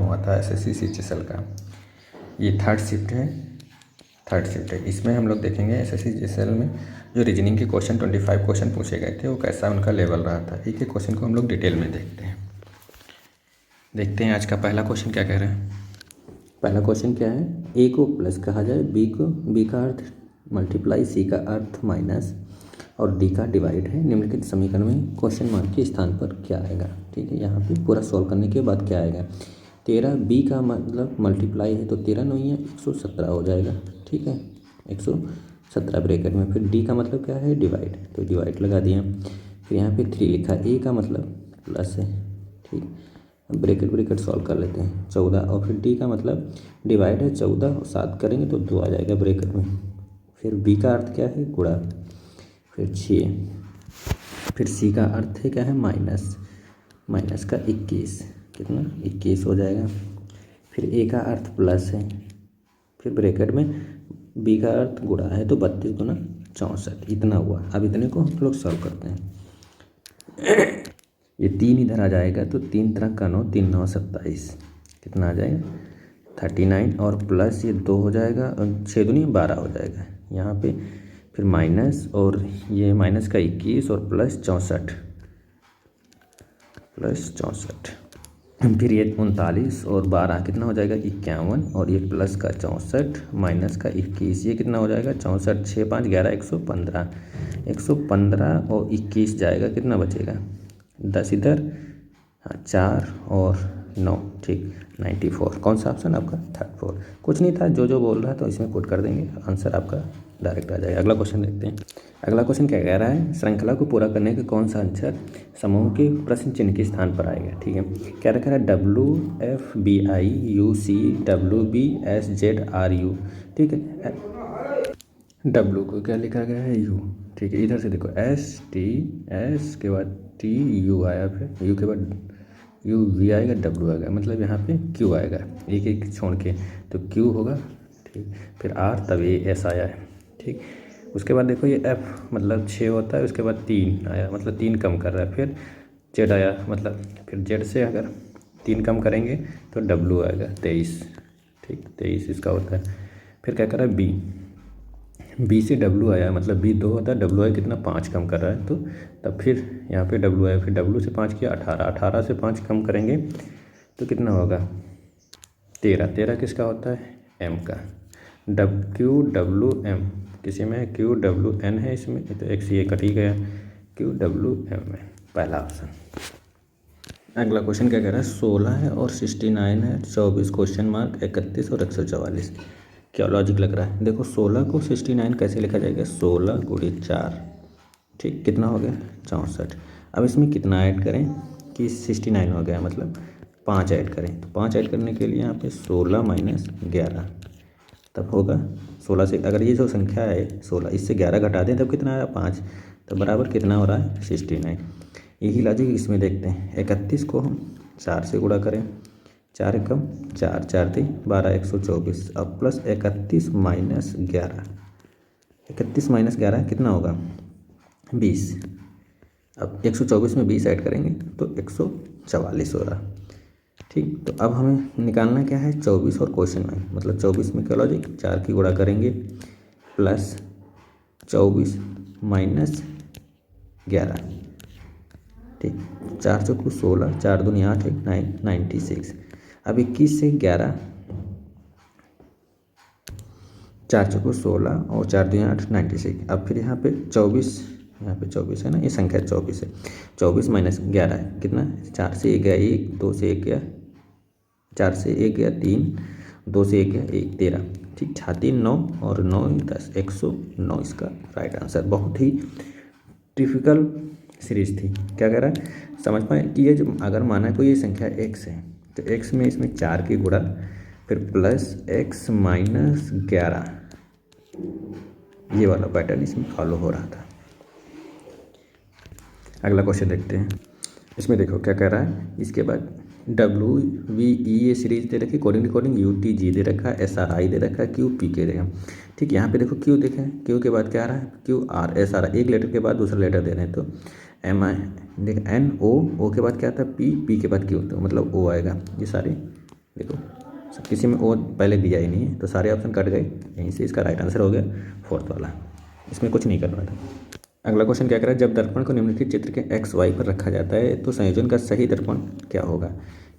हुआ था SSC CGL का। ये थर्ड शिफ्ट है। इसमें हम लोग देखेंगे एसएससी सीजीएल में जो रीजनिंग के क्वेश्चन 25 क्वेश्चन पूछे गए थे वो कैसा उनका लेवल रहा था। एक एक क्वेश्चन को हम लोग डिटेल में देखते हैं आज का पहला क्वेश्चन क्या कह रहे हैं। पहला क्वेश्चन क्या है, ए को प्लस कहा जाए, बी का अर्थ मल्टीप्लाई, सी का अर्थ माइनस और डी का डिवाइड है। निम्नलिखित समीकरण में क्वेश्चन मार्क के स्थान पर क्या आएगा। ठीक है, यहाँ पे पूरा सॉल्व करने के बाद क्या आएगा। 13 बी का मतलब मल्टीप्लाई है तो 13 नहीं है 117 हो जाएगा। ठीक है, 117 ब्रैकेट में। फिर डी का मतलब क्या है, डिवाइड, तो डिवाइड लगा दिया। फिर यहाँ पे 3 लिखा, ए का मतलब प्लस है। ठीक, ब्रैकेट सॉल्व कर लेते हैं, 14 और फिर डी का मतलब डिवाइड है, 14 और 7 करेंगे तो 2 आ जाएगा ब्रैकेट में। फिर बी का अर्थ क्या है, गुणा, फिर 6, फिर सी का अर्थ है क्या है, माइनस का 21, कितना 21 हो जाएगा। फिर ए का अर्थ प्लस है, फिर ब्रैकेट में बी का अर्थ गुणा है तो 32 गुना 64, इतना हुआ। अब इतने को हम लोग सॉल्व करते हैं। ये 3 इधर आ जाएगा तो 3 तरह का 9, 3 9 27, कितना आ जाएगा 39 और प्लस ये 2 हो जाएगा और 6 दूनी 12 हो जाएगा यहाँ पे। फिर माइनस और ये माइनस का 21 और प्लस 64, फिर ये 39 और 12 कितना हो जाएगा 51 और ये प्लस का 64 माइनस का 21, ये कितना हो जाएगा 64, 6 5 11 115 और 21 जाएगा, कितना बचेगा 10 इधर, हाँ 4 और 9, ठीक 94। कौन सा ऑप्शन आपका, 34। कुछ नहीं था, जो बोल रहा है तो इसमें पुट कर देंगे, आंसर आपका डायरेक्ट आ जाएगा। अगला क्वेश्चन देखते हैं। अगला क्वेश्चन क्या कह रहा है, श्रृंखला को पूरा करने के कौन सा अक्षर समूह के प्रश्न चिन्ह के स्थान पर आएगा। ठीक है, क्या रखा है, WFBIUCWBSZRU। ठीक है, W को क्या लिखा गया है, U। ठीक है, इधर से देखो STS के बाद TU आया, फिर U के बाद UV आएगा, W आएगा, मतलब यहाँ पे Q आएगा, एक एक छोड़ के तो Q होगा। ठीक, फिर R तब S आया है। ठीक, उसके बाद देखो ये F मतलब 6 होता है, उसके बाद 3 आया मतलब 3 कम कर रहा है, फिर Z आया मतलब फिर Z से अगर 3 कम करेंगे तो W आएगा 23। ठीक, 23 इसका होता है। फिर क्या कर रहा है B से W आया, मतलब B 2 होता है, W आया कितना 5 कम कर रहा है, तो तब फिर यहाँ पे W आया, फिर W से 5 किया 18 से 5 कम करेंगे तो कितना होगा 13 किसका होता है, M का। QWM किसी में QWN है, इसमें तो एक से ये कट ही गया, QWM में पहला ऑप्शन। अगला क्वेश्चन क्या कह रहा है, 16 है और 69 है, 24 क्वेश्चन मार्क 31 और 144, क्या लॉजिक लग रहा है। देखो 16 को 69 कैसे लिखा जाएगा, 16 गुणे 4, ठीक कितना हो गया 64। अब इसमें कितना ऐड करें कि 69 हो गया, मतलब 5 ऐड करें, तो 5 ऐड करने के लिए यहाँ पे 16 माइनस 11 तब होगा 16 से, अगर ये जो संख्या है 16 इससे 11 घटा दें तब कितना आया 5, तो बराबर कितना हो रहा है 69। यही लॉजिक इसमें देखते हैं। 31 को हम 4 से गुणा करें, 4 एकम 4, 4 3 12 124, अब प्लस 31 माइनस 11, 31 माइनस 11 कितना होगा 20। अब 124 में 20 ऐड करेंगे तो 144 हो रहा। ठीक, तो अब हमें निकालना क्या है 24 और क्वेश्चन में, मतलब 24 में क्या लॉजिक 4 की गुणा करेंगे प्लस 24 माइनस 11। ठीक, 4 चौको 16, 4 दूनी 8 1 9 96। अब 21 से 11, 4 चौको 16 और 4 दूनी 8 96। अब फिर यहाँ पे 24, यहाँ पे 24 है ना, ये संख्या 24 है, 24 माइनस 11 है कितना, 4 से 1 गया 1, 2 से 1 गया, 4 से 1 गया 3, 2 से 1 गया 1, 13। ठीक, 3 9 और 9 10, 109 इसका राइट आंसर। बहुत ही डिफिकल्ट सीरीज थी। क्या कह रहा है, समझ पाए कि ये जो अगर माना कोई ये संख्या x है तो x में इसमें 4 की गुणा फिर प्लस x माइनस 11, ये वाला पैटर्न इसमें फॉलो हो रहा था। अगला क्वेश्चन देखते हैं। इसमें देखो क्या कह रहा है, इसके बाद WVE ये सीरीज दे रखी, कोडिंग UTG दे रखा, SRI दे रखा, QPK दे रखा। ठीक, यहाँ पे देखो Q देखें, Q के बाद क्या आ रहा है QR SR, एक लेटर के बाद दूसरा लेटर दे रहे हैं तो MI देख NO, O के बाद क्या आता है P के बाद Q, तो मतलब O आएगा। ये सारे देखो किसी में ओ पहले दिया ही नहीं है, तो सारे ऑप्शन कट गए, यहीं से इसका राइट आंसर हो गया फोर्थ वाला, इसमें कुछ नहीं करना था। अगला क्वेश्चन क्या कह रहा है, जब दर्पण को निम्नलिखित चित्र के एक्स वाई पर रखा जाता है तो संयोजन का सही दर्पण क्या होगा।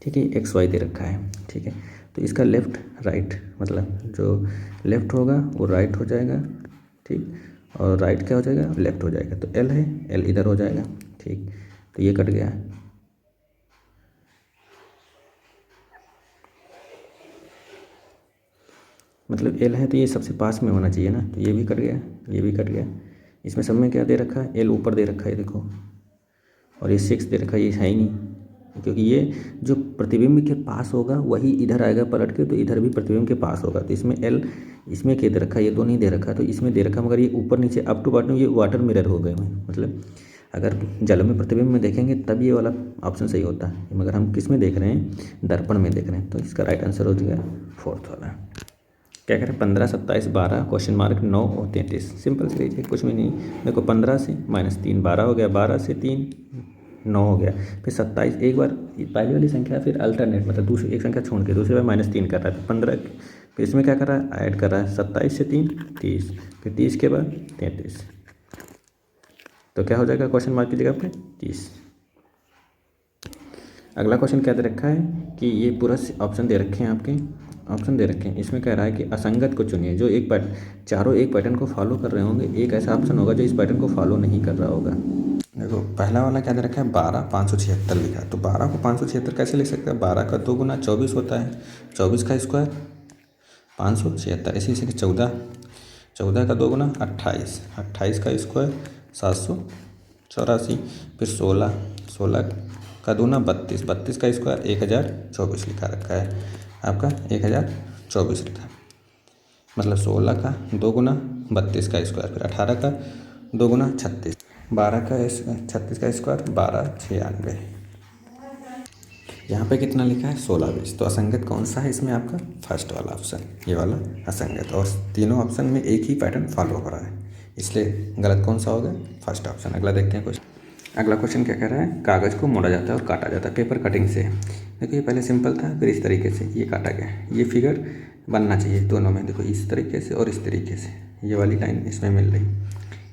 ठीक है, एक्स वाई दे रखा है। ठीक है, तो इसका लेफ्ट राइट, मतलब जो लेफ्ट होगा वो राइट हो जाएगा। ठीक, और राइट क्या हो जाएगा, लेफ्ट हो जाएगा। तो एल है, एल इधर हो जाएगा। ठीक, तो ये कट गया। मतलब एल है तो ये सबसे पास में होना चाहिए ना, तो ये भी कट गया, ये भी कट गया। इसमें सब में क्या दे रखा है, एल ऊपर दे रखा है देखो, और ये 6 दे रखा है, ये है ही नहीं, क्योंकि ये जो प्रतिबिंब के पास होगा वही इधर आएगा पलट के, तो इधर भी प्रतिबिंब के पास होगा। तो इसमें एल, इसमें क्या दे रखा है, ये दो नहीं दे रखा, तो इसमें दे रखा, मगर ये ऊपर नीचे अप टू बॉटम ये वाटर मिरर हो गए हैं। मतलब अगर जल में प्रतिबिंब में देखेंगे तब ये वाला ऑप्शन सही होता है, मगर हम किस में देख रहे हैं, दर्पण में देख रहे हैं, तो इसका राइट आंसर हो जाएगा फोर्थ वाला। क्या करें, 15, 27, 12 क्वेश्चन मार्क 9 और 33, सिंपल सीरीज है, कुछ भी नहीं। देखो 15 से -3 12 हो गया, 12 से 3 9 हो गया, फिर 27 एक बार पहली वाली संख्या, फिर अल्टरनेट मतलब दूसरी एक संख्या छोड़ के दूसरी बार -3 कर रहा है, फिर 15, फिर इसमें क्या कर रहा है, ऐड कर रहा है, 27 से 3 30, फिर 30 के बाद 33, तो क्या हो जाएगा क्वेश्चन मार्क की जगह पे 30। अगला क्वेश्चन क्या दे रखा है कि ये पूरा ऑप्शन दे रखे हैं, आपके ऑप्शन दे रखे हैं, इसमें कह रहा है कि असंगत को चुनिए, जो एक चारों एक पैटर्न को फॉलो कर रहे होंगे, एक ऐसा ऑप्शन होगा जो इस पैटर्न को फॉलो नहीं कर रहा होगा। देखो पहला वाला क्या दे रखा है, 12 576 लिखा है, तो 12 को 576 कैसे लिख सकते हैं, 12 का 2 गुना 24 होता है, 24 का स्क्वायर 576, इसी से 14, 14 का 2 गुना 28, 28 का स्क्वायर 784, फिर 16, 16 का दूना 32, 32 का स्क्वायर 1024 लिखा रखा है, आपका 1024 लिखा, मतलब 16 का 2 गुना 32 का स्क्वायर, फिर 18 का 2 गुना 36, 12 का 36 का स्क्वायर 1296। यहाँ पे कितना लिखा है, 16 20, तो असंगत कौन सा है इसमें, आपका फर्स्ट वाला ऑप्शन, ये वाला असंगत, और तीनों ऑप्शन में एक ही पैटर्न फॉलो हो रहा है, इसलिए गलत कौन सा होगा, फर्स्ट ऑप्शन। अगला देखते हैं क्वेश्चन। अगला क्वेश्चन क्या कह रहा है, कागज़ को मोड़ा जाता है और काटा जाता है पेपर कटिंग से। देखो ये पहले सिंपल था, फिर इस तरीके से ये काटा गया, ये फिगर बनना चाहिए दोनों में, देखो इस तरीके से और इस तरीके से, ये वाली लाइन इसमें मिल रही,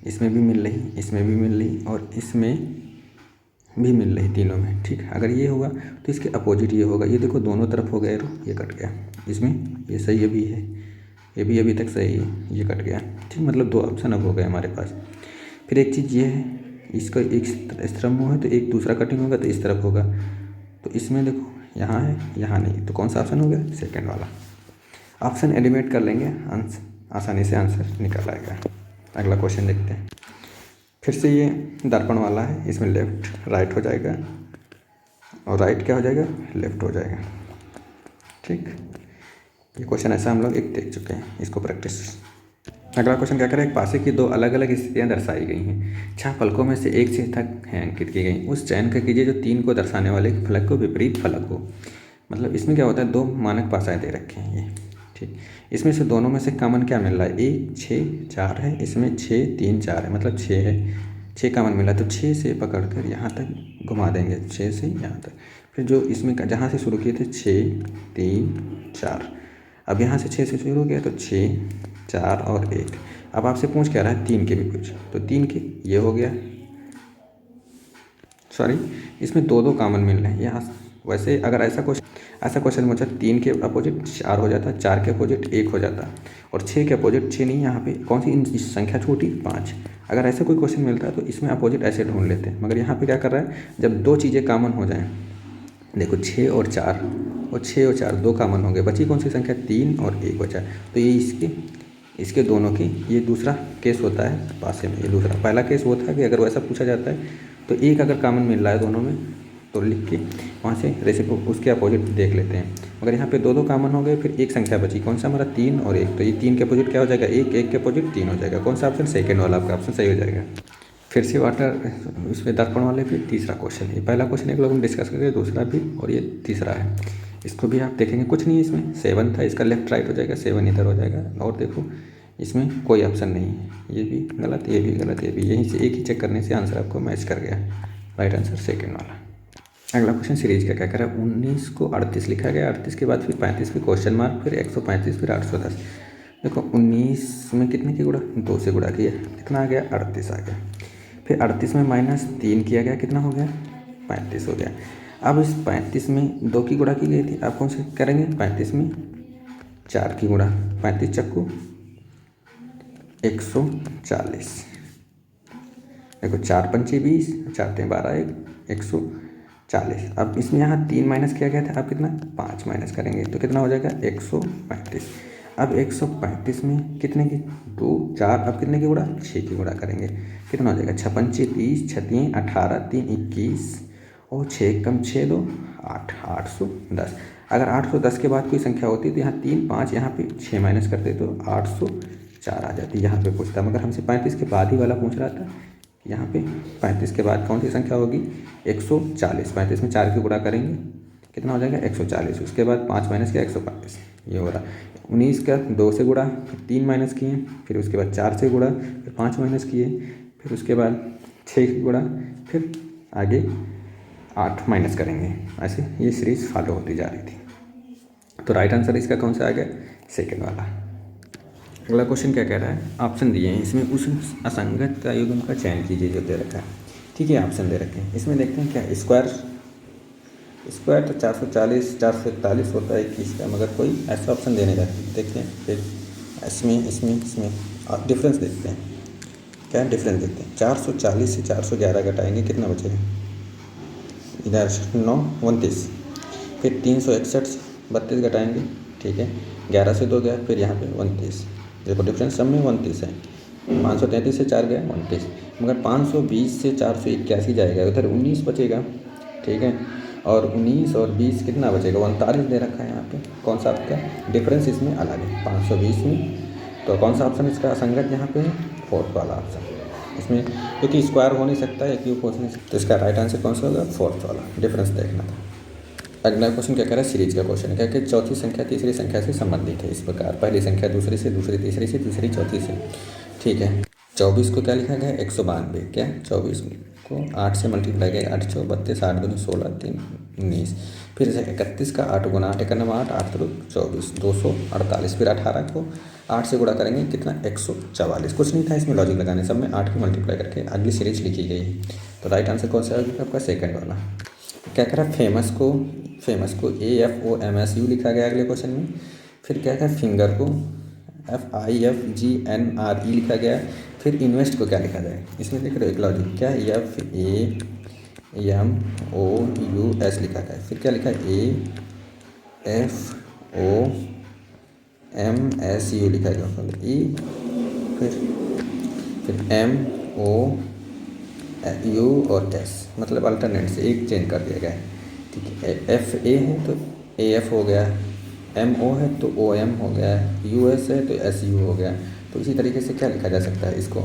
इसमें भी मिल रही, इसमें भी मिल रही, और इसमें भी मिल रही, तीनों में। ठीक, अगर ये होगा तो इसके अपोजिट ये होगा, ये देखो दोनों तरफ हो गया, ये कट गया, इसमें ये सही अभी है, ये भी अभी तक सही है, ये कट गया। ठीक, मतलब 2 ऑप्शन अब हो गए हमारे पास। फिर एक चीज़ ये है, इसका एक इस तरफ मुँह है तो एक दूसरा कटिंग होगा तो इस तरफ होगा, तो इसमें देखो यहाँ है यहाँ नहीं, तो कौन सा ऑप्शन हो गया, सेकंड वाला ऑप्शन। एलिमिनेट कर लेंगे, आसानी से आंसर निकल आएगा। अगला क्वेश्चन देखते हैं, फिर से ये दर्पण वाला है, इसमें लेफ्ट राइट हो जाएगा और राइट क्या हो जाएगा, लेफ्ट हो जाएगा। ठीक, ये क्वेश्चन ऐसा हम लोग एक देख चुके हैं, इसको प्रैक्टिस। अगला क्वेश्चन क्या करें, एक पासे की 2 अलग अलग स्थितियाँ दर्शाई गई हैं, 6 फलकों में से एक से तक हैं अंकित की गई, उस चयन का कीजिए जो 3 को दर्शाने वाले फलक को विपरीत फलक हो। मतलब इसमें क्या होता है, 2 मानक पासाएँ दे रखे हैं ये। ठीक, इसमें से दोनों में से कॉमन क्या मिल रहा है, 1 6 4 है, इसमें 6 3 4 है, मतलब 6 है, 6 कॉमन मिला, तो 6 से पकड़ कर यहाँ तक घुमा देंगे, 6 से यहाँ तक, फिर जो इसमें जहाँ से शुरू किए थे 6 3 4, अब यहाँ से 6 से शुरू किया तो 6 4 और 1। अब आपसे पूछ क्या रहा है, 3 के भी कुछ, तो 3 के ये हो गया, सॉरी इसमें 2 कॉमन मिल रहे हैं यहाँ। वैसे अगर ऐसा क्वेश्चन पूछा, 3 के अपोजिट 4 हो जाता, 4 के अपोजिट 1 हो जाता, और 6 के अपोजिट 6 नहीं, यहाँ पे कौन सी संख्या छोटी, 5। अगर ऐसा कोई क्वेश्चन मिलता है तो इसमें अपोजिट ऐसे ढूंढ लेते हैं, मगर यहाँ पे क्या कर रहा है, जब 2 चीज़ें कॉमन हो जाएं, देखो 6 और 4, और 6 और 4 2 कॉमन हो गए, बची कौन सी संख्या, 3 और 1 बचा, तो ये इसके दोनों की, ये दूसरा केस होता है पासे में, ये दूसरा। पहला केस वो था कि अगर वैसा पूछा जाता है तो एक अगर कॉमन मिल रहा है दोनों में तो लिख के वहाँ से रेसिप्रो उसके अपोजिट देख लेते हैं, मगर यहाँ पे 2 कॉमन हो गए, फिर एक संख्या बची, कौन सा हमारा, 3 और 1, तो ये 3 के अपोजिट क्या हो जाएगा, 1 1 के अपोजिट 3 हो जाएगा, कौन सा ऑप्शन, सेकेंड वाला आपका ऑप्शन सही हो जाएगा। फिर से वाटर इसमें दर्पण वाले फिर तीसरा क्वेश्चन, ये पहला क्वेश्चन एक लोग हम डिस्कस करेंगे, दूसरा भी और ये तीसरा है, इसको भी आप देखेंगे, कुछ नहीं है इसमें, 7 था, इसका लेफ्ट राइट हो जाएगा, 7 इधर हो जाएगा, और देखो इसमें कोई ऑप्शन नहीं है, ये भी गलत, ये भी गलत, ये भी, यहीं से एक ही चेक करने से आंसर आपको मैच कर गया, राइट आंसर सेकंड वाला। अगला क्वेश्चन सीरीज का क्या कर रहा है, 19 को 38 लिखा गया, 38 के बाद फिर 35 फिर क्वेश्चन मार्क, फिर 135 फिर 810। देखो 19 में कितने की गुणा, 2 से गुणा किया, कितना आ गया 38 आ गया। फिर 38 में -3 किया गया, कितना हो गया 35 हो गया। अब इस 35 में 2 की गुणा की गई थी, आप कौन से करेंगे, 35 में 4 की गुणा, 35 चक्कू 140। देखो 4 पंचे 20, 4 तें 12, 140। अब इसमें यहाँ 3 माइनस किया गया था, अब कितना 5 माइनस करेंगे तो कितना हो जाएगा 135। अब 135 में कितने की 2 4, अब कितने की गुणा 6 की गुणा करेंगे, कितना हो जाएगा 6 पंचे 30, 6 तीन 18, 3 21 और 6 कम 6 2 8, 810। अगर 810 के बाद कोई संख्या होती तो यहाँ 3 5, यहाँ पे 6 माइनस करते तो 804 आ जाती। यहाँ पे पूछता, मगर हमसे 35 के बाद ही वाला पूछ रहा था। यहाँ पे 35 के बाद कौन सी संख्या होगी 140। 35 में 4 की गुणा करेंगे, कितना हो जाएगा 140। उसके बाद 5 माइनस किया 135, ये हो रहा। 19 का 2 से गुणा, फिर 3 माइनस किए, फिर उसके बाद 4 से गुणा, फिर 5 माइनस किए, फिर उसके बाद 6 की गुणा, फिर आगे 8 माइनस करेंगे। ऐसे ये सीरीज फॉलो होती जा रही थी। तो राइट आंसर इसका कौन सा आ गया, सेकेंड वाला। अगला क्वेश्चन क्या कह रहा है, ऑप्शन दिए हैं, इसमें उस असंगत का युग्म का चयन कीजिए जो दे रखा है। ठीक है, ऑप्शन दे रखे हैं, इसमें देखते हैं क्या स्क्वायर तो 440 441 होता है 21 का, मगर कोई ऐसा ऑप्शन देने का। देखते हैं फिर इसमें डिफरेंस देखते हैं, क्या डिफरेंस देखते हैं। 440 से 411 घटाएंगे, कितना बचेगा, इधर 9 29, फिर 361 32 घटाएंगे, ठीक है, 11 से 2 गया, फिर यहाँ पे 29। देखो डिफरेंस सब में 29 है। 533 से 4 गया 29, मगर 520 से 481 जाएगा, उधर 19 बचेगा, ठीक है। और 19 और 20 कितना बचेगा, 39 दे रखा है यहाँ पे। कौन सा आपका डिफरेंस इसमें अलग है 520 में, तो कौन सा ऑप्शन इसका असंगत यहाँ पे है, फोर्थ वाला ऑप्शन। इसमें क्योंकि स्क्वायर हो नहीं सकता है, क्यूब हो नहीं सकता, तो इसका राइट आंसर कौन सा होगा, फोर्थ वाला। डिफरेंस देखना था। अगला क्वेश्चन क्या कह रहा है, सीरीज का क्वेश्चन है, क्या कि चौथी संख्या तीसरी संख्या से संबंधित है इस प्रकार, पहली संख्या दूसरी से, दूसरी तीसरी से, तीसरी चौथी से। ठीक है, 24 को क्या लिखा गया है 192, क्या 24 को 8 से मल्टीप्लाई किया, 8 4 32, 8 दूनी 16, 3 19। फिर 31 का 8 गुना 8 1 8, 8 3 24, 248। फिर 18 को 8 से गुणा करेंगे, कितना 144। कुछ नहीं था इसमें लॉजिक लगाने, सब में 8 की मल्टीप्लाई करके अगली सीरीज लिखी गई है। तो राइट आंसर कौन सा है आपका, सेकंड वाला। क्या कह रहा है, फेमस को AFOMSU लिखा गया अगले क्वेश्चन में। फिर क्या कहा, फिंगर को FIFGNRE लिखा गया। फिर इन्वेस्ट को क्या लिखा जाए, इसमें देख रहे हो एक लॉजिक, क्या FAMOUS लिखा गया। फिर क्या लिखा है AFOMSU लिखा गया, फिर MOU और S, मतलब अल्टरनेट से एक चेंज कर दिया गया है। ठीक है, FA है तो AF हो गया, MO है तो OM हो गया, US है तो SU हो गया। तो इसी तरीके से क्या लिखा जा सकता है इसको,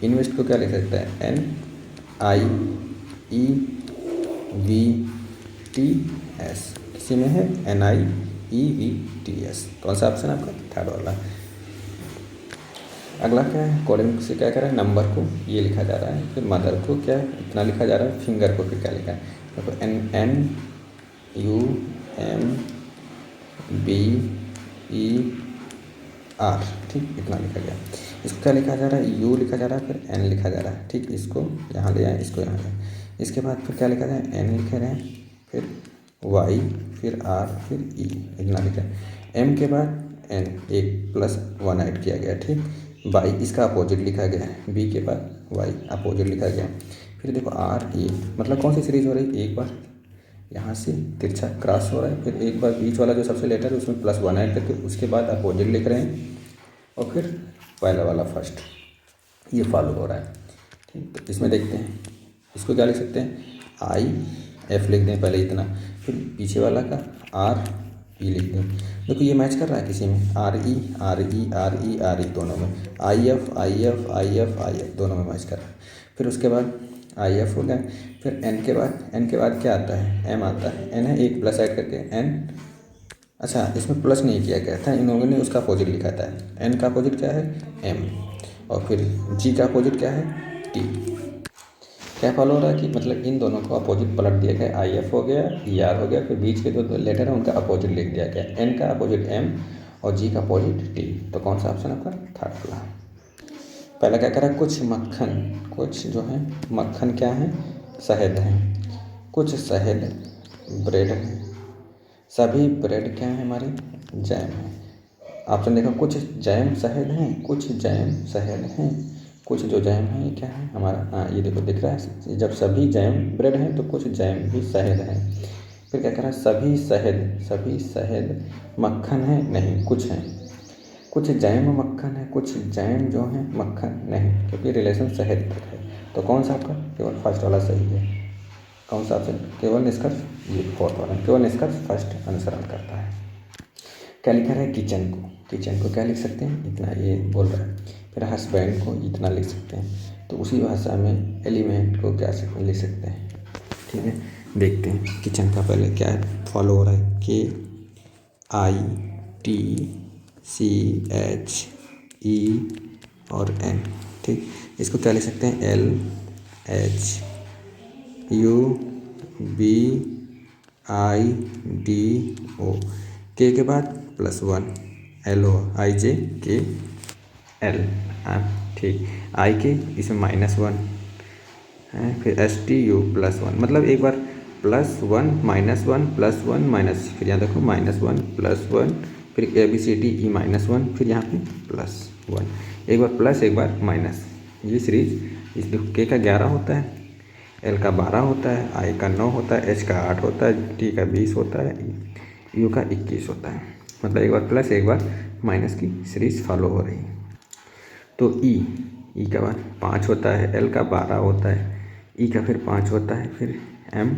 इन्वेस्ट को क्या लिख सकता है NIEVTS, किसी में है NIEVTS। कौन सा ऑप्शन आपका, थर्ड वाला। अगला क्या है, कोडिंग से क्या कर रहा है, नंबर को ये लिखा जा रहा है, फिर मदर को क्या इतना लिखा जा रहा है, फिंगर को फिर क्या लिखा है, देखो NNUMBER, ठीक इतना लिखा गया। इसको क्या लिखा जा रहा है, U लिखा जा रहा है, फिर N लिखा जा रहा है, ठीक इसको यहाँ ले आए, इसको यहाँ ले। इसके बाद फिर क्या लिखा जाए, N लिखे रहे हैं, फिर Y, फिर R, फिर E, इतना लिखा है। M के बाद N, 1+1 ऐड किया गया, ठीक। Y इसका अपोजिट लिखा गया है, B के बाद Y अपोजिट लिखा गया। फिर देखो RE, मतलब कौन सी सीरीज हो रही है, एक बार यहाँ से तिरछा क्रॉस हो रहा है, फिर एक बार बीच वाला जो सबसे लेटर है उसमें +1 ऐड करके उसके बाद अपोजिट लिख रहे हैं, और फिर पहला वाला फर्स्ट, ये फॉलो हो रहा है, ठीक। तो इसमें देखते हैं इसको क्या लिख सकते हैं, IF लिख दें पहले इतना, फिर पीछे वाला का RE लिख दें। देखो ये मैच कर रहा है किसी में, RE दोनों में, IF दोनों में मैच कर रहा है। फिर उसके बाद IF हो गया, फिर N के बाद क्या आता है, M आता है, N है, एक प्लस ऐड करके N, अच्छा इसमें प्लस नहीं किया गया था, इन लोगों ने उसका अपोजिट लिखा था। N का अपोजिट क्या है, M, और फिर G का अपोजिट क्या है, T। क्या फॉलो हो रहा है कि मतलब इन दोनों को अपोजिट पलट दिया गया, आई एफ हो गया, ई आर हो गया, फिर बीच के जो लेटर है उनका अपोजिट लिख दिया गया, एन का अपोजिट एम और जी का अपोजिट टी। तो कौन सा ऑप्शन आपका? थर्ड वाला। पहला क्या कह रहा है? कुछ मक्खन, कुछ जो है मक्खन क्या है? शहद है। कुछ शहद ब्रेड है। सभी ब्रेड क्या है हमारे? जैम है। ऑप्शन देखो, कुछ जैम शहद हैं, कुछ जैम शहद हैं, कुछ जो जैम है ये क्या है हमारा? हाँ, ये देखो दिख रहा है, जब सभी जैम ब्रेड हैं तो कुछ जैम भी शहद है। फिर क्या कह रहा है? सभी शहद मक्खन है? नहीं, कुछ है। कुछ जैम मक्खन है, कुछ जैम जो है मक्खन नहीं, क्योंकि रिलेशन शहद तक है। तो कौन सा आपका? केवल फर्स्ट वाला सही है। कौन सा ऑप्शन? केवल निष्कर्ष, ये फोर्थ वाला, केवल निष्कर्ष फर्स्ट अनुसरण करता है। क्या लिखा है? किचन को क्या लिख सकते हैं? इतना, ये बोल रहा है। फिर हस्बैंड को इतना लिख सकते हैं। तो उसी भाषा में एलिमेंट को क्या लिख सकते हैं? ठीक है, देखते हैं किचन का पहले क्या फॉलो हो रहा है। के I T C H E और एन। ठीक, इसको क्या लिख सकते हैं? L H U B I D O. के बाद +1 एल ओ आई जे के एल। ठीक, आई के इसमें -1 है, फिर STU+1, मतलब एक बार +1 -1 +1 माइनस, फिर यहाँ देखो -1 +1, फिर ABCDE -1, फिर यहाँ पे +1, एक बार प्लस एक बार माइनस। ये सीरीज इस के का 11 होता है, एल का 12 होता है, आई का 9 होता है, एच का 8 होता है, टी का 20 होता है, यू का 21 होता है। मतलब एक बार प्लस एक बार माइनस की सीरीज फॉलो हो रही है। तो ई का 5 होता है, एल का 12 होता है, ई का फिर 5 होता है, फिर एम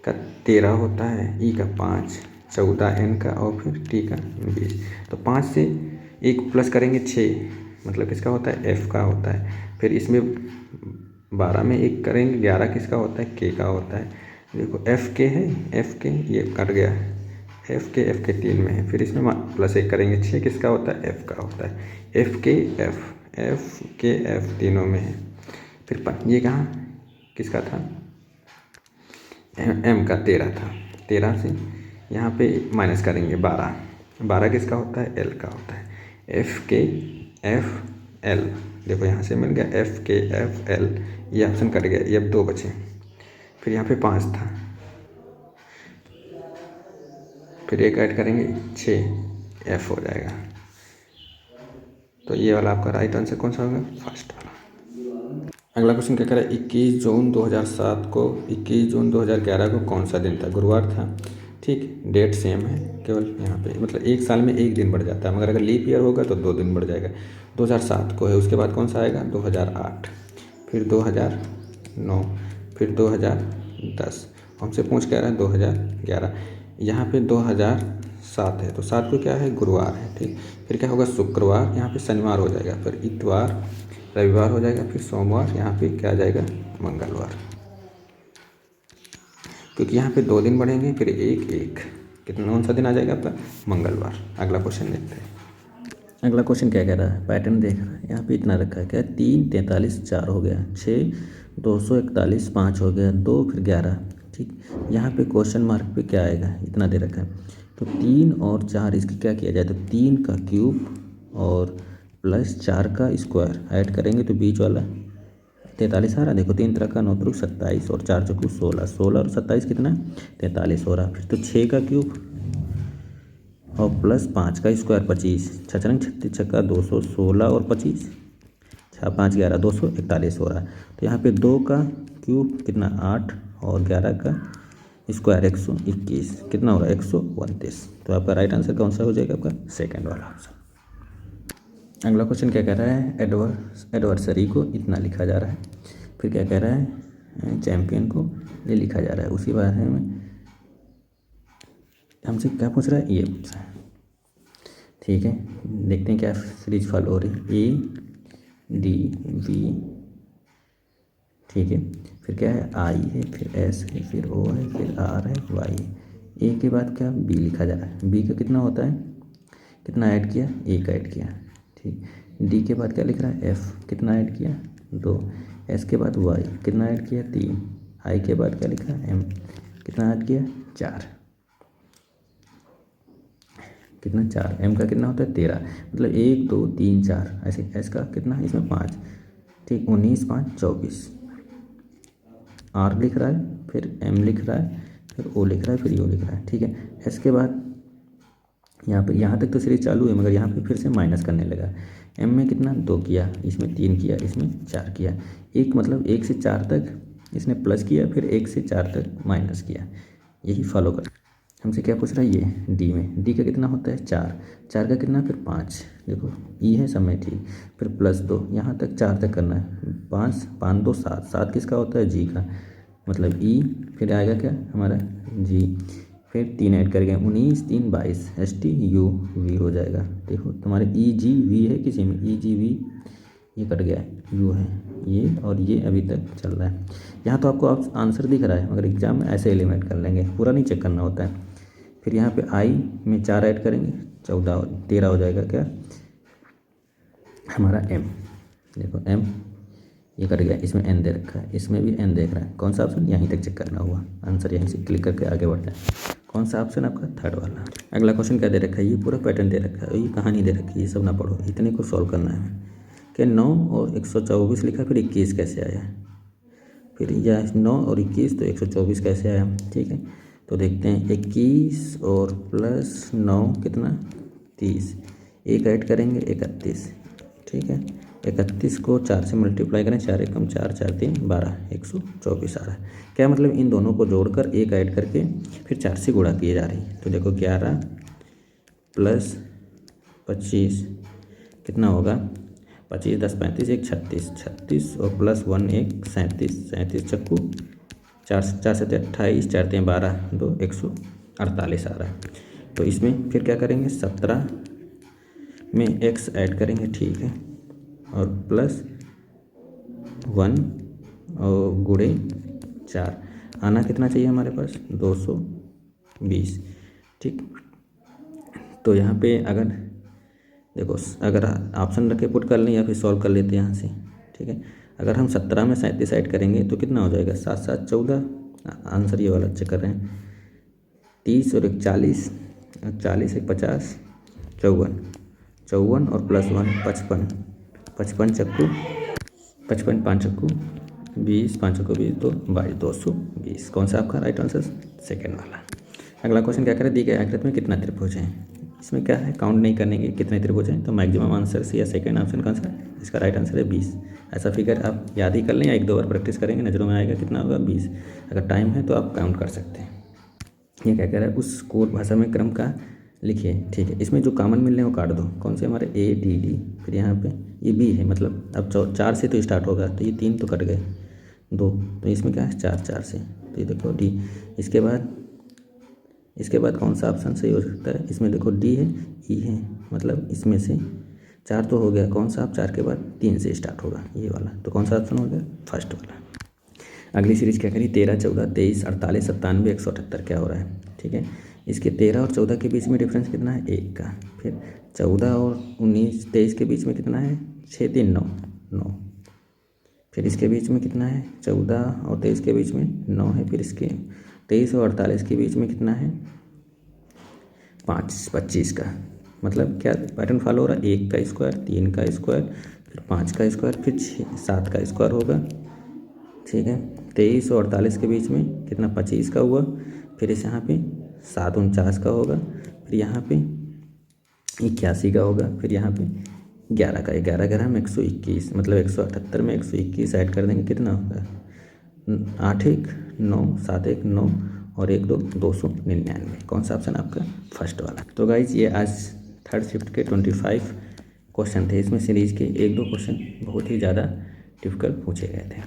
का 13 होता है, ई का 5 14, एन का और फिर टी का 20। तो 5 से एक प्लस करेंगे 6, मतलब किसका होता है? एफ का होता है। फिर इसमें 12 में एक करेंगे 11, किसका होता है? के का होता है। देखो एफ के है, एफ के ये कट गया, एफ के 3 में है। फिर इसमें +1 करेंगे 6, किसका होता है? एफ का होता है। एफ के एफ तीनों में है। फिर ये कहाँ किसका था? एम का 13 था, 13 से यहाँ पे माइनस करेंगे 12 किसका होता है? एल का होता है। एफ के एफ एल, देखो यहाँ से मिल गया एफ के एफ एल, ये ऑप्शन कट गया, ये अब 2 बचे। फिर यहाँ पे 5 था, फिर एक ऐड करेंगे 6, एफ हो जाएगा। तो ये वाला आपका राइट आंसर कौन सा होगा? फर्स्ट वाला। अगला क्वेश्चन क्या कह रहा है? 21 जून 2007 को 21 जून 2011 को कौन सा दिन था? गुरुवार था। ठीक, डेट सेम है, केवल यहाँ पे मतलब एक साल में एक दिन बढ़ जाता है, मगर अगर लीप ईयर होगा तो 2 दिन बढ़ जाएगा। 2007 को है, उसके बाद कौन सा आएगा? 2008, फिर 2009, फिर 2010। हमसे पूछ क्या रहा है? 2011। यहाँ पे 2007 है, तो 7 को क्या है? गुरुवार है। ठीक, फिर क्या होगा? शुक्रवार, यहाँ पे शनिवार हो जाएगा, फिर इतवार, रविवार हो जाएगा, फिर सोमवार, यहाँ पे क्या आ जाएगा? मंगलवार, क्योंकि यहाँ पे 2 दिन बढ़ेंगे, फिर एक कितना कौन सा दिन आ जाएगा आपका? मंगलवार। अगला क्वेश्चन देखते हैं। अगला क्वेश्चन क्या कह रहा है? पैटर्न देख रहा है, यहाँ पे इतना रखा है, क्या? 3 43 4 हो गया, 6 241 5 हो गया, 2 फिर 11। ठीक, यहाँ पे क्वेश्चन मार्क पे क्या आएगा? इतना दे रखा है, तो 3 और 4 इसकी क्या किया जाए? तो 3 का क्यूब और +4 का स्क्वायर ऐड करेंगे तो बीच वाला 43 आ रहा है। देखो 3 तरह का 9 त्रिक 27 और 4 चौको 16, 16 और 27 कितना? 43 हो रहा है। फिर तो 6 का क्यूब और +5 का स्क्वायर 25, 6 रंग 36 छक्का 216 और 25, 6 5 11 241 हो रहा है। तो यहाँ पे 2 का क्यूब कितना? 8 और 11 का स्क्वायर 121, कितना हो रहा है? 129। तो आपका राइट आंसर कौन सा हो जाएगा? आपका सेकंड वाला आंसर। अगला क्वेश्चन क्या कह रहा है? एडवर्सरी को इतना लिखा जा रहा है, फिर क्या कह रहा है? चैम्पियन को ये लिखा जा रहा है। उसी बारे में हमसे क्या पूछ रहा है? ये पूछ रहा है। ठीक है, देखते हैं क्या सीरीज फॉलो हो रही है। ए डी वी, ठीक है, फिर क्या है? आई है, फिर एस है, फिर ओ है, फिर आर है, वाई है। ए के बाद क्या? बी लिखा जा रहा है। बी का कितना होता है? कितना ऐड किया? एक ऐड किया। ठीक, डी के बाद क्या लिख रहा है? एफ, कितना ऐड किया? 2। एस के बाद वाई कितना ऐड किया 3, आई के बाद क्या लिखा एम कितना ऐड किया 4, कितना 4, एम का कितना होता है 13, मतलब 1 2 3 4 ऐसे। एस का कितना इसमें 5, ठीक 19 5 24, आर लिख रहा है, फिर एम लिख रहा है, फिर ओ लिख रहा है, फिर यू लिख रहा है, ठीक है। एस के बाद यहाँ पे यहाँ तक तो सीरीज चालू है, मगर यहाँ पे फिर से माइनस करने लगा। एम में कितना 2 किया, इसमें 3 किया, इसमें 4 किया, एक मतलब 1 से 4 तक इसने प्लस किया, फिर 1 से 4 तक माइनस किया, यही फॉलो कर। हमसे क्या पूछ रहा है ये डी में, डी का कितना होता है 4, 4 का कितना फिर 5, देखो ई है समय ठीक, फिर प्लस 2 यहाँ तक 4 तक करना है, 5 5 2 7, 7 किसका होता है जी का, मतलब ई, फिर आएगा क्या हमारा जी, फिर 3 ऐड कर गए 19 3 22, एस टी यू वी हो जाएगा। देखो तुम्हारे ई जी वी है किसी में, ई जी वी ये कट गया है, यू है ये, और ये अभी तक चल रहा है। यहाँ तो आपको आंसर दिख रहा है, मगर एग्जाम में ऐसे एलिमेंट कर लेंगे, पूरा नहीं चेक करना होता है। फिर यहाँ पे आई में 4 ऐड करेंगे 14 13 हो जाएगा क्या हमारा एम, देखो एम ये कट गया, इसमें एन दे रखा है, इसमें भी एन देख रहा है, कौन सा ऑप्शन यहीं तक चेक करना हुआ, आंसर यहीं से क्लिक करके आगे बढ़ना है। कौन सा ऑप्शन आपका थर्ड वाला। अगला क्वेश्चन क्या दे रखा है, ये पूरा पैटर्न दे रखा है, ये कहानी दे रखी है, ये सब ना पढ़ो, इतने को सॉल्व करना है कि 9 और 124 लिखा, फिर 21 कैसे आया, फिर यह 9 और 21 तो 124 कैसे आया, ठीक है। तो देखते हैं 21 और प्लस 9 कितना 30, एक ऐड करेंगे 31, ठीक है। 31 को 4 से मल्टीप्लाई करें, 4 एकम 4 4 3 12, 124 आ रहा है। क्या मतलब इन दोनों को जोड़कर एक ऐड करके फिर 4 से गुणा किए जा रही है। तो देखो 11 प्लस 25 कितना होगा 25 10 35 1 36, 36 और प्लस 1 1 37, 37 चक्कू 4 4 से 28, 4 3 12 2 148 आ रहा है। तो इसमें फिर क्या करेंगे 17 में x ऐड करेंगे, ठीक है, और प्लस 1 और गुणे 4 आना कितना चाहिए हमारे पास 220, ठीक। तो यहाँ पे अगर देखो अगर ऑप्शन रख के पुट कर लें या फिर सॉल्व कर लेते हैं यहाँ से, ठीक है। अगर हम 17 में 37 ऐड करेंगे तो कितना हो जाएगा 7 7 14, आंसर ये वाला चेक कर रहे हैं, 30 और 1 40, 40 1 50 54, 54 और प्लस 1 55, 55 चक्कू 55 5 चक्कू 20, 5 चक्कू 20 तो 22 220, कौन सा आपका राइट आंसर सेकेंड वाला। अगला क्वेश्चन क्या करें, दी गए आकृति में कितना त्रिभुज है। इसमें क्या है काउंट नहीं करने के कितने त्रिभुज हैं, तो मैक्सिमम आंसर से या सेकंड ऑप्शन कौन सा है, इसका राइट आंसर है 20। ऐसा फिगर आप याद ही कर लें या 1-2 बार प्रैक्टिस करेंगे नज़रों में आएगा कितना होगा 20। अगर टाइम है तो आप काउंट कर सकते हैं। ये क्या कह रहा है उस कोड भाषा में क्रम का लिखिए, ठीक है। इसमें जो कॉमन मिल रहे हैं वो काट दो, कौन से हमारे ए डी डी, फिर यहाँ पे ये बी है, मतलब अब 4 से तो स्टार्ट होगा, तो ये 3 तो कट गए 2, तो इसमें क्या है 4 4 से, तो ये देखो डी। इसके बाद कौन सा ऑप्शन सही हो सकता है, इसमें देखो डी है ई है, मतलब इसमें से 4 तो हो गया, कौन सा आप 4 के बाद 3 से स्टार्ट होगा ये वाला, तो कौन सा ऑप्शन हो गया फर्स्ट वाला। अगली सीरीज क्या करी 13 14 23 48 97 178 क्या हो रहा है, ठीक है। इसके 13 और 14 के बीच में डिफरेंस कितना है 1 का, फिर 14 और 19 23 के बीच में कितना है 6 3 9 9, फिर इसके बीच में कितना है 14 और 23 के बीच में 9 है, फिर इसके 23 और 48 के बीच में कितना है 5 25 का, मतलब क्या पैटर्न फॉलो हो रहा है 1 का स्क्वायर 3 का स्क्वायर फिर 5 का स्क्वायर फिर 7 का स्क्वायर होगा, ठीक है। 23 और 48 के बीच में कितना 25 का हुआ, फिर इस यहाँ पे 7 49 का होगा, फिर यहाँ पे 81 का होगा, फिर यहाँ पे 11 का, 11 11 में 121, मतलब 178 में 121 ऐड कर देंगे कितना होगा 8 1 9 7 1 9 और 1 2 299, कौन सा ऑप्शन आपका फर्स्ट वाला। तो गाइज ये आज थर्ड शिफ्ट के 25 क्वेश्चन थे, इसमें सीरीज के 1-2 क्वेश्चन बहुत ही ज़्यादा डिफिकल्ट पूछे गए थे।